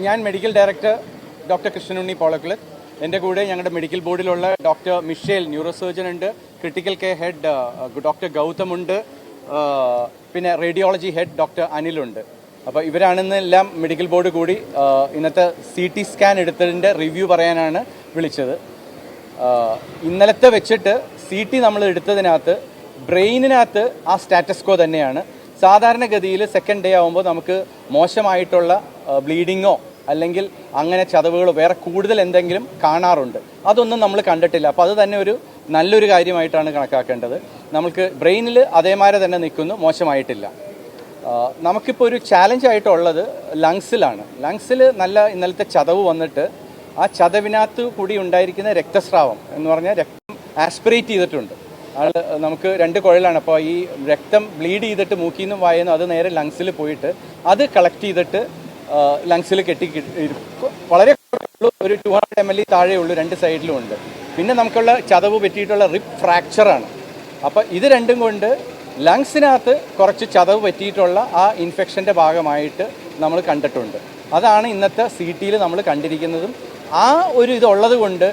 ഞാൻ medical director doctor Krishnanunni Polakulath. എൻ്റെ കൂടെ ഞങ്ങളുടെ മെഡിക്കൽ ബോർഡിലുള്ള ഡോക്ടർ മിഷേൽ ന്യൂറോ സർജൻ ഉണ്ട്, critical care head doctor Gautham ഉണ്ട്, പിന്നെ റേഡിയോളജി ഹെഡ് ഡോക്ടർ അനിലുണ്ട്. അപ്പോൾ ഇവരാണെന്നെല്ലാം മെഡിക്കൽ ബോർഡ് കൂടി ഇന്നത്തെ CT സ്കാൻ എടുത്തതിൻ്റെ റിവ്യൂ പറയാനാണ് വിളിച്ചത്. ഇന്നലത്തെ വെച്ചിട്ട് CT നമ്മൾ എടുത്തതിനകത്ത് ബ്രെയിനിനകത്ത് ആ സ്റ്റാറ്റസ് കോ തന്നെയാണ്. സാധാരണഗതിയിൽ സെക്കൻഡ് ഡേ ആകുമ്പോൾ നമുക്ക് മോശമായിട്ടുള്ള ബ്ലീഡിങ്ങോ അല്ലെങ്കിൽ അങ്ങനെ ചതവുകളോ വേറെ കൂടുതൽ എന്തെങ്കിലും കാണാറുണ്ട്. അതൊന്നും നമ്മൾ കണ്ടിട്ടില്ല. അപ്പോൾ അത് തന്നെ ഒരു നല്ലൊരു കാര്യമായിട്ടാണ് കണക്കാക്കേണ്ടത്. നമുക്ക് ബ്രെയിനിൽ അതേമാതിരി തന്നെ നിൽക്കുന്നു, മോശമായിട്ടില്ല. നമുക്കിപ്പോൾ ഒരു ചാലഞ്ചായിട്ടുള്ളത് ലങ്സിലാണ്. ലങ്സിൽ നല്ല ഇന്നലത്തെ ചതവ് വന്നിട്ട് ആ ചതവിനകത്ത് കൂടി ഉണ്ടായിരിക്കുന്ന രക്തസ്രാവം എന്ന് പറഞ്ഞാൽ രക്തം ആസ്പിറേറ്റ് ചെയ്തിട്ടുണ്ട്. നമുക്ക് 2 കുഴലാണ്. അപ്പോൾ ഈ രക്തം ബ്ലീഡ് ചെയ്തിട്ട് മൂക്കിൽ നിന്നും വായുന്നു അത് നേരെ ലങ്സിൽ പോയിട്ട് അത് കളക്ട് ചെയ്തിട്ട് ലങ്സിൽ വളരെ ഒരു 200 ml താഴെ ഉള്ളൂ, 2 സൈഡിലും ഉണ്ട്. പിന്നെ നമുക്കുള്ള ചതവ് പറ്റിയിട്ടുള്ള റിബ് ഫ്രാക്ചറാണ്. അപ്പോൾ ഇത് രണ്ടും കൊണ്ട് ലങ്സിനകത്ത് കുറച്ച് ചതവ് പറ്റിയിട്ടുള്ള ആ ഇൻഫെക്ഷൻ്റെ ഭാഗമായിട്ട് നമ്മൾ കണ്ടിട്ടുണ്ട്. അതാണ് ഇന്നത്തെ CTയിൽ നമ്മൾ കണ്ടിരിക്കുന്നതും. ആ ഒരു ഇതുള്ളത് കൊണ്ട്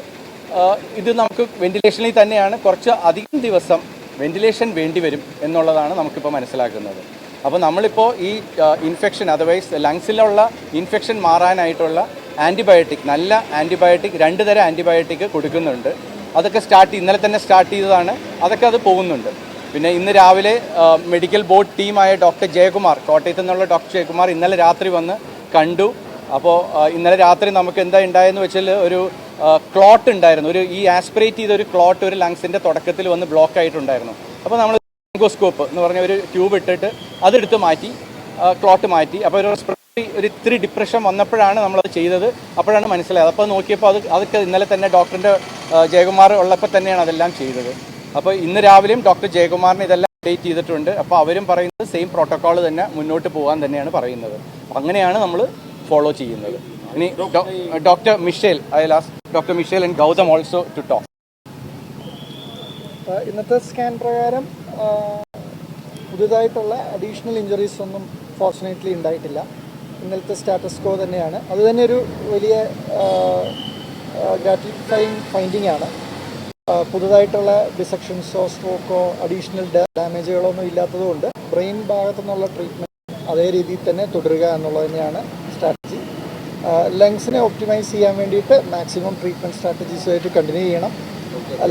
ഇത് നമുക്ക് വെന്റിലേഷനിൽ തന്നെയാണ്, കുറച്ച് അധികം ദിവസം വെന്റിലേഷൻ വേണ്ടി വരും എന്നുള്ളതാണ് നമുക്കിപ്പോൾ മനസ്സിലാക്കുന്നത്. അപ്പോൾ നമ്മളിപ്പോൾ ഈ ഇൻഫെക്ഷൻ അതർവൈസ് ലങ്സിലുള്ള ഇൻഫെക്ഷൻ മാറാനായിട്ടുള്ള ആൻറ്റിബയോട്ടിക്, നല്ല ആൻറ്റിബയോട്ടിക് 2 തരം ആൻറ്റിബയോട്ടിക് കൊടുക്കുന്നുണ്ട്. അതൊക്കെ ഇന്നലെ തന്നെ സ്റ്റാർട്ട് ചെയ്തതാണ്. അതൊക്കെ അത് പോകുന്നുണ്ട്. പിന്നെ ഇന്ന് രാവിലെ മെഡിക്കൽ ബോർഡ് ടീമായ ഡോക്ടർ ജയകുമാർ, കോട്ടയത്തു നിന്നുള്ള ഡോക്ടർ ജയകുമാർ ഇന്നലെ രാത്രി വന്ന് കണ്ടു. അപ്പോൾ ഇന്നലെ രാത്രി നമുക്ക് എന്താ ഉണ്ടായെന്ന് വെച്ചാൽ ഒരു ക്ലോട്ട് ഉണ്ടായിരുന്നു. ഈ ആസ്പിറേറ്റ് ചെയ്തൊരു ക്ലോട്ട് ഒരു ലങ്സിൻ്റെ തുടക്കത്തിൽ വന്ന് ബ്ലോക്ക് ആയിട്ടുണ്ടായിരുന്നു. അപ്പോൾ നമ്മൾ ബ്രോങ്കോസ്കോപ്പ് എന്ന് പറഞ്ഞ ഒരു ട്യൂബ് ഇട്ടിട്ട് അതെടുത്ത് മാറ്റി, ക്ലോട്ട് മാറ്റി. അപ്പോൾ ഒരു ഇത്തിരി ഡിപ്രഷൻ വന്നപ്പോഴാണ് നമ്മളത് ചെയ്തത്. അപ്പോഴാണ് മനസ്സിലായത്. അപ്പോൾ നോക്കിയപ്പോൾ അതൊക്കെ ഇന്നലെ തന്നെ ഡോക്ടറിൻ്റെ ജയകുമാർ ഉള്ളപ്പോൾ തന്നെയാണ് അതെല്ലാം ചെയ്തത്. അപ്പോൾ ഇന്ന് രാവിലെയും ഡോക്ടർ ജയകുമാറിന് ഇതെല്ലാം അപ്ഡേറ്റ് ചെയ്തിട്ടുണ്ട്. അപ്പോൾ അവരും പറയുന്നത് സെയിം പ്രോട്ടോക്കോൾ തന്നെ മുന്നോട്ട് പോകാൻ തന്നെയാണ് പറയുന്നത്. അങ്ങനെയാണ് നമ്മൾ ഫോളോ ചെയ്യുന്നത്. ഇനി doctor Michelle, I will ask doctor Michelle and Gautham also to talk. ഇന്നത്തെ സ്കാൻ പ്രകാരം പുതുതായിട്ടുള്ള അഡീഷണൽ ഇഞ്ചുറീസ് ഒന്നും ഫോർച്ചുനേറ്റ്ലി ഉണ്ടായിട്ടില്ല. ഇന്നലത്തെ സ്റ്റാറ്റസ് കോ തന്നെയാണ്. അത് തന്നെ ഒരു വലിയ ഗ്രാറ്റിഫൈങ് ഫൈൻഡിങ് ആണ്. പുതുതായിട്ടുള്ള ഡിസെക്ഷൻസോ സ്ട്രോക്കോ അഡീഷണൽ ഡാമേജുകളോ ഒന്നും ഇല്ലാത്തതുകൊണ്ട് ബ്രെയിൻ ഭാഗത്തു നിന്നുള്ള ട്രീറ്റ്മെൻറ്റ് അതേ രീതിയിൽ തന്നെ തുടരുക എന്നുള്ളത് തന്നെയാണ് സ്ട്രാറ്റജി. ലങ്സിനെ ഒപ്റ്റിമൈസ് ചെയ്യാൻ വേണ്ടിയിട്ട് മാക്സിമം ട്രീറ്റ്മെൻറ്റ് സ്ട്രാറ്റജീസുമായിട്ട് കണ്ടിന്യൂ ചെയ്യണം.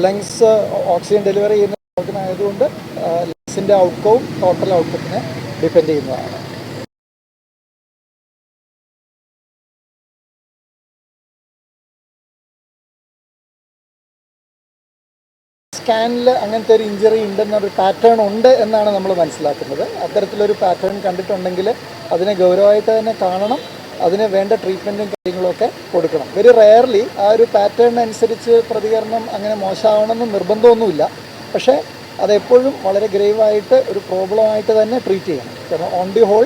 ലങ്സ് ഓക്സിജൻ ഡെലിവറി ചെയ്യുന്ന ഓർഗനായതുകൊണ്ട് ലങ്സിൻ്റെ ഔട്ട്കവും ടോട്ടൽ ഔട്ട്പുട്ടിനെ ഡിപ്പെൻഡ് ചെയ്യുന്നതാണ്. സ്കാനിൽ അങ്ങനത്തെ ഒരു ഇഞ്ചറി ഉണ്ടെന്നൊരു പാറ്റേൺ ഉണ്ട് എന്നാണ് നമ്മൾ മനസ്സിലാക്കുന്നത്. അത്തരത്തിലൊരു പാറ്റേൺ കണ്ടിട്ടുണ്ടെങ്കിൽ അതിനെ ഗൗരവമായിട്ട് തന്നെ കാണണം. അതിന് വേണ്ട ട്രീറ്റ്മെൻറ്റും കാര്യങ്ങളൊക്കെ കൊടുക്കണം. വെരി റെയർലി ആ ഒരു പാറ്റേണിനനുസരിച്ച് പ്രതികരണം അങ്ങനെ മോശമാവണമെന്ന് നിർബന്ധമൊന്നുമില്ല. പക്ഷേ അതെപ്പോഴും വളരെ ഗ്രേവായിട്ട് ഒരു പ്രോബ്ലമായിട്ട് തന്നെ ട്രീറ്റ് ചെയ്യണം. കാരണം ഓൺ ദി ഹോൾ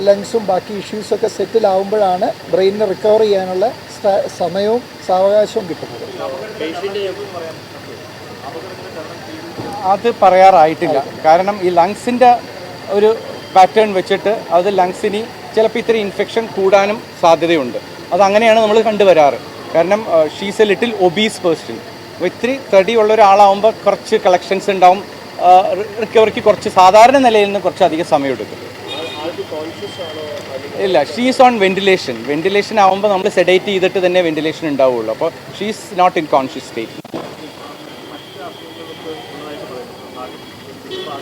ലങ്സും ബാക്കി ഇഷ്യൂസൊക്കെ സെറ്റിൽ ആകുമ്പോഴാണ് ബ്രെയിനിന് റിക്കവർ ചെയ്യാനുള്ള സമയവും സാവകാശവും കിട്ടുന്നത്. അത് പറയാറായിട്ടില്ല. കാരണം ഈ ലങ്സിൻ്റെ ഒരു പാറ്റേൺ വെച്ചിട്ട് അത് ലങ്സിന് ചിലപ്പോൾ ഇത്തിരി ഇൻഫെക്ഷൻ കൂടാനും സാധ്യതയുണ്ട്. അതങ്ങനെയാണ് നമ്മൾ കണ്ടുവരാറ്. കാരണം she's A little obese person. അപ്പോൾ ഇത്തിരി തടിയുള്ള ഒരാളാവുമ്പോൾ കുറച്ച് കളക്ഷൻസ് ഉണ്ടാവും. റിക്കവറിക്ക് കുറച്ച് സാധാരണ നിലയിൽ നിന്ന് കുറച്ച് അധികം സമയമെടുക്കും. ഇല്ല, ഷീസ് ഓൺ വെന്റിലേഷൻ ആകുമ്പോൾ നമ്മൾ സെഡേറ്റ് ചെയ്തിട്ട് തന്നെ വെന്റിലേഷൻ ഉണ്ടാവുള്ളൂ. അപ്പോൾ she's not in conscious state.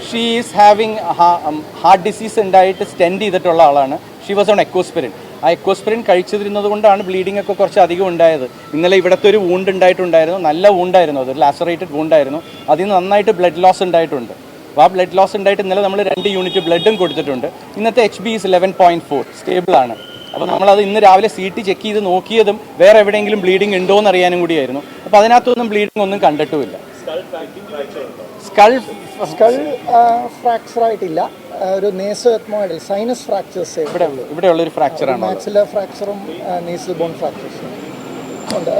She is having heart disease ഉണ്ടായിട്ട് സ്റ്റെൻഡ് ചെയ്തിട്ടുള്ള ആളാണ്. She was on Ecosprin. ആ എക്കോസ്പിരിൻ കഴിച്ചിരുന്നത് കൊണ്ടാണ് ബ്ലീഡിംഗ് ഒക്കെ കുറച്ച് അധികം ഉണ്ടായത്. ഇന്നലെ ഇവിടുത്തെ ഒരു വൂണ്ട് ഉണ്ടായിട്ടുണ്ടായിരുന്നു, നല്ല വൂണ്ടായിരുന്നു, അതൊരു ലാസറേറ്റഡ് വൂണ്ടായിരുന്നു. അതിൽ നിന്ന് നന്നായിട്ട് ബ്ലഡ് ലോസ് ഉണ്ടായിട്ടുണ്ട്. അപ്പോൾ ആ ബ്ലഡ് ലോസ് ഉണ്ടായിട്ട് ഇന്നലെ നമ്മൾ 2 യൂണിറ്റ് ബ്ലഡും കൊടുത്തിട്ടുണ്ട്. ഇന്നത്തെ HB ഈസ് 11.4 സ്റ്റേബിളാണ്. അപ്പോൾ നമ്മളത് ഇന്ന് രാവിലെ CT ചെക്ക് ചെയ്ത് നോക്കിയതും വേറെ എവിടെയെങ്കിലും ബ്ലീഡിംഗ് ഉണ്ടോ എന്ന് അറിയാനും കൂടിയായിരുന്നു. അപ്പോൾ അതിനകത്തൊന്നും ബ്ലീഡിംഗ് ഒന്നും കണ്ടിട്ടുമില്ല. സ്കൾ ഫ്രാക്ചർ ആയിട്ടില്ല. ഒരു നേസോ എത്മോയിഡൽ സൈനസ് ഫ്രാക്ചേഴ്സ് ഇവിടെയുള്ളൊരു ഫ്രാക്ചറാണ്. മാക്സിലർ ഫ്രാക്ചറും നേസൽ ബോൺ ഫ്രാക്ചേഴ്സും ഉണ്ട്.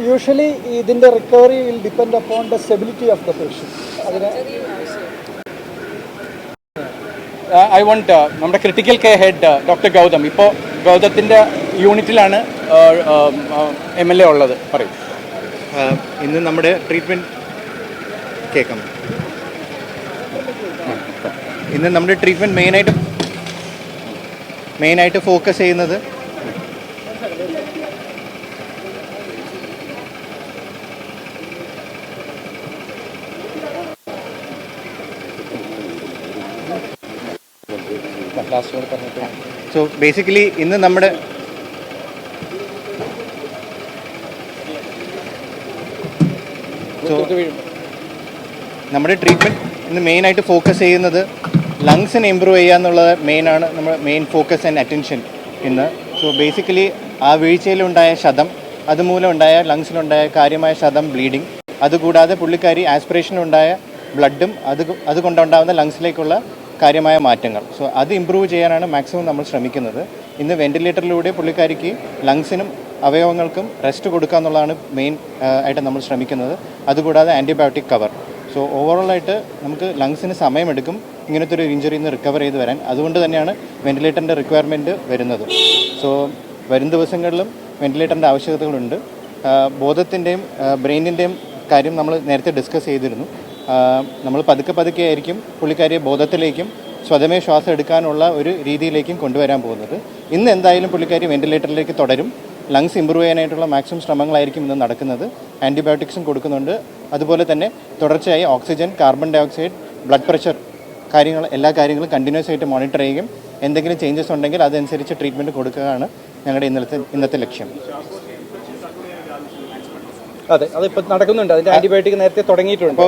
യൂഷ്വലി ഇതിൻ്റെ recovery will depend upon the stability of the patient. അതിന് I want നമ്മുടെ critical care head doctor Gautham. ഇപ്പോൾ ഗൗതത്തിൻ്റെ യൂണിറ്റിലാണ് MLA ഉള്ളത്. പറയും. ഇന്ന് നമ്മുടെ ട്രീറ്റ്മെൻറ്റ് കേൾക്കാം. ഇന്ന് നമ്മുടെ ട്രീറ്റ്മെൻറ്റ് മെയിനായിട്ട് ഫോക്കസ് ചെയ്യുന്നത് സോ ബേസിക്കലി ഇന്ന് നമ്മുടെ ട്രീറ്റ്മെൻറ്റ് ഇന്ന് മെയിനായിട്ട് ഫോക്കസ് ചെയ്യുന്നത് ലങ്സിനെ ഇമ്പ്രൂവ് ചെയ്യുക എന്നുള്ളത് മെയിനാണ് നമ്മുടെ മെയിൻ ഫോക്കസ് ആൻഡ് അറ്റൻഷൻ ഇന്ന്. സോ ബേസിക്കലി ആ വീഴ്ചയിലുണ്ടായ ക്ഷതം, അതുമൂലം ഉണ്ടായ ലങ്സിലുണ്ടായ കാര്യമായ ക്ഷതം, ബ്ലീഡിങ്, അതുകൂടാതെ പുള്ളിക്കാരി ആസ്പിറേഷനിലുണ്ടായ ബ്ലഡും അതുകൊണ്ടുണ്ടാകുന്ന ലങ്സിലേക്കുള്ള കാര്യമായ മാറ്റങ്ങൾ. സോ അത് ഇമ്പ്രൂവ് ചെയ്യാനാണ് മാക്സിമം നമ്മൾ ശ്രമിക്കുന്നത്. ഇന്ന് വെൻറ്റിലേറ്ററിലൂടെ പുള്ളിക്കാരിക്ക് ലങ്സിനും അവയവങ്ങൾക്കും റെസ്റ്റ് കൊടുക്കുക എന്നുള്ളതാണ് മെയിൻ ആയിട്ട് നമ്മൾ ശ്രമിക്കുന്നത്. അതുകൂടാതെ ആൻറ്റിബയോട്ടിക് കവർ. സോ ഓവറോളായിട്ട് നമുക്ക് ലങ്സിന് സമയമെടുക്കും ഇങ്ങനത്തെ ഒരു ഇഞ്ചുറിയിൽ നിന്ന് റിക്കവർ ചെയ്ത് വരാൻ. അതുകൊണ്ട് തന്നെയാണ് വെൻറ്റിലേറ്ററിൻ്റെ റിക്വയർമെൻറ്റ് വരുന്നത്. സോ വരും ദിവസങ്ങളിലും വെൻറ്റിലേറ്ററിൻ്റെ ആവശ്യകതകളുണ്ട്. ബോധത്തിൻ്റെയും ബ്രെയിനിൻ്റെയും കാര്യം നമ്മൾ നേരത്തെ ഡിസ്കസ് ചെയ്തിരുന്നു. നമ്മൾ പതുക്കെ ആയിരിക്കും പുള്ളിക്കാരിയെ ബോധത്തിലേക്കും സ്വതമേ ശ്വാസം എടുക്കാനുള്ള ഒരു രീതിയിലേക്കും കൊണ്ടുവരാൻ പോകുന്നത്. ഇന്ന് എന്തായാലും പുള്ളിക്കാരി വെൻറ്റിലേറ്ററിലേക്ക് തുടരും. ലങ്സ് ഇമ്പ്രൂവ് ചെയ്യാനായിട്ടുള്ള മാക്സിമം ശ്രമങ്ങളായിരിക്കും ഇന്ന് നടക്കുന്നത്. ആൻറ്റിബയോട്ടിക്സും കൊടുക്കുന്നുണ്ട്. അതുപോലെ തന്നെ തുടർച്ചയായി oxygen, carbon dioxide, blood pressure എല്ലാ കാര്യങ്ങളും കണ്ടിന്യൂസ് ആയിട്ട് മോണിറ്റർ ചെയ്യുകയും എന്തെങ്കിലും ചേഞ്ചസ് ഉണ്ടെങ്കിൽ അതനുസരിച്ച് ട്രീറ്റ്മെൻറ്റ് കൊടുക്കുകയാണ് ഞങ്ങളുടെ ഇന്നത്തെ ലക്ഷ്യം. അതെ, അതിപ്പോൾ നടക്കുന്നുണ്ട്. അതിൻ്റെ ആൻറ്റിബയോട്ടിക് നേരത്തെ തുടങ്ങിയിട്ടുണ്ട്.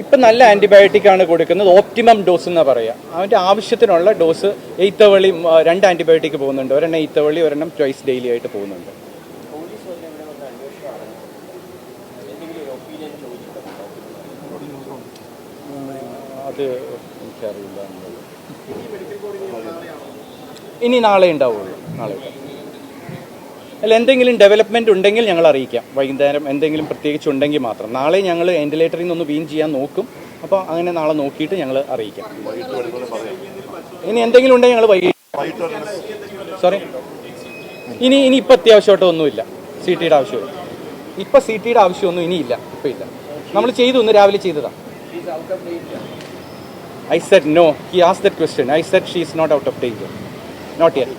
ഇപ്പം നല്ല ആൻറ്റിബയോട്ടിക് ആണ് കൊടുക്കുന്നത്. ഓപ്റ്റിമം ഡോസ് എന്നാണ് പറയുക. അവൻ്റെ ആവശ്യത്തിനുള്ള ഡോസ് 8 hourly 2 ആൻറ്റിബയോട്ടിക് പോകുന്നുണ്ട്. ഒരെണ്ണം 8 hourly, ഒരെണ്ണം ട്വൈസ് ഡെയിലി ആയിട്ട് പോകുന്നുണ്ട്. അത് എനിക്കറിയില്ല. ഇനി നാളെ ഉണ്ടാവുള്ളൂ. അല്ല, എന്തെങ്കിലും ഡെവലപ്മെൻറ്റ് ഉണ്ടെങ്കിൽ ഞങ്ങൾ അറിയിക്കാം. വൈകുന്നേരം എന്തെങ്കിലും പ്രത്യേകിച്ച് ഉണ്ടെങ്കിൽ മാത്രം. നാളെ ഞങ്ങൾ വെന്റിലേറ്ററിൽ നിന്നൊന്ന് വീൻ ചെയ്യാൻ നോക്കും. അപ്പോൾ അങ്ങനെ നാളെ നോക്കിയിട്ട് ഞങ്ങൾ അറിയിക്കാം. ഇനി എന്തെങ്കിലും ഉണ്ടെങ്കിൽ ഞങ്ങൾ സോറി ഇനി ഇപ്പം അത്യാവശ്യമായിട്ട് ഒന്നുമില്ല. CT യുടെ ആവശ്യമില്ല. ഇപ്പം CT യുടെ ആവശ്യമൊന്നും ഇനിയില്ല. ഇപ്പം ഇല്ല. നമ്മൾ ചെയ്തു, ഇന്ന് രാവിലെ ചെയ്തതാണ്. I said no. He asked that question. I said she is not out of danger. Not yet.